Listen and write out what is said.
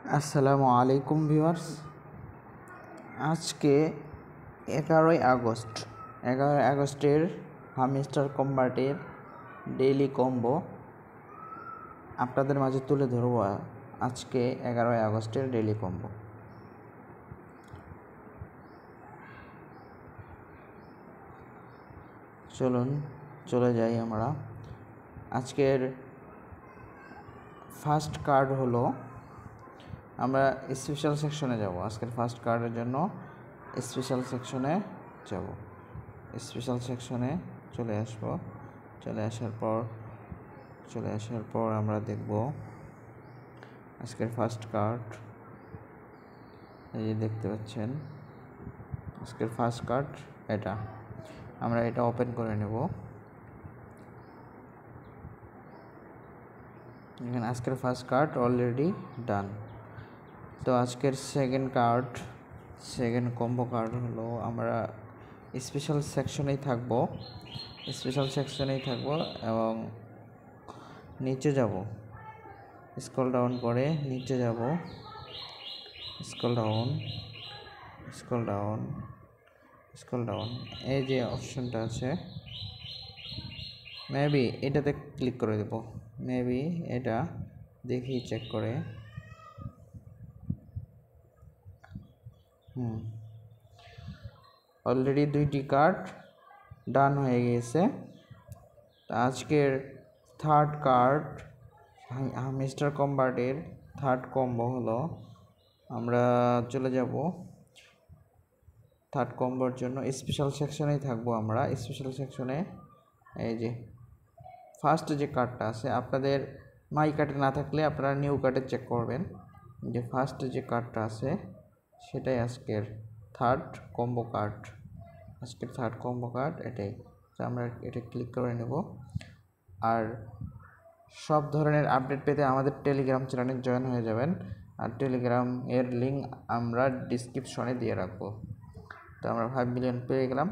আসসালামু আলাইকুম ভিউয়ার্স। আজকে 11ই আগস্টের হামস্টার কম্বাটের ডেইলি কম্বো আপনাদের মাঝে তুলে ধরব। আজকে 11ই আগস্টের ডেইলি কম্বো। চলুন চলে যাই আমরা। আজকের ফার্স্ট কার্ড হলো, আমরা স্পেশাল সেকশনে যাব। আজকের ফার্স্ট কার্ডের জন্য স্পেশাল সেকশনে যাব। স্পেশাল সেকশনে চলে আসব। চলে আসার পর আমরা দেখব আজকের ফার্স্ট কার্ড। এই যে দেখতে পাচ্ছেন আজকের ফার্স্ট কার্ড এটা। আমরা এটা ওপেন করে নেব। এখানে আজকের ফার্স্ট কার্ড অলরেডি ডান। তো আজকের সেকেন্ড কম্বো কার্ড হলো, আমরা স্পেশাল সেকশনেই থাকব এবং নিচে যাব। স্ক্রল ডাউন করে নিচে যাব। স্ক্রল ডাউন এই যে অপশনটা আছে, মেবি এটাতে ক্লিক করে দেব। মেবি এটা দেখি চেক করে। অলরেডি 2টি কার্ড ডান হয়ে গিয়েছে। আজকের থার্ড কার্ড মিস্টার কম্বাটের থার্ড কম্বো হলো, আমরা চলে যাব থার্ড কম্বোর জন্য। স্পেশাল সেকশনেই থাকবো আমরা। স্পেশাল সেকশনে এই যে ফার্স্ট যে কার্ডটা আছে, আপনাদের মাই কার্ডে না থাকলে আপনারা নিউ কার্ডে চেক করবেন। যে ফার্স্ট যে কার্ডটা আছে সেটাই আজকের থার্ড কম্বো কার্ড। এটাই। তো আমরা এটা ক্লিক করে নেব। আর সব ধরনের আপডেট পেতে আমাদের টেলিগ্রাম চ্যানেলে জয়েন হয়ে যাবেন। আর টেলিগ্রাম এর লিঙ্ক আমরা ডিসক্রিপশনে দিয়ে রাখবো। তো আমরা 5 মিলিয়ন পেয়ে গেলাম।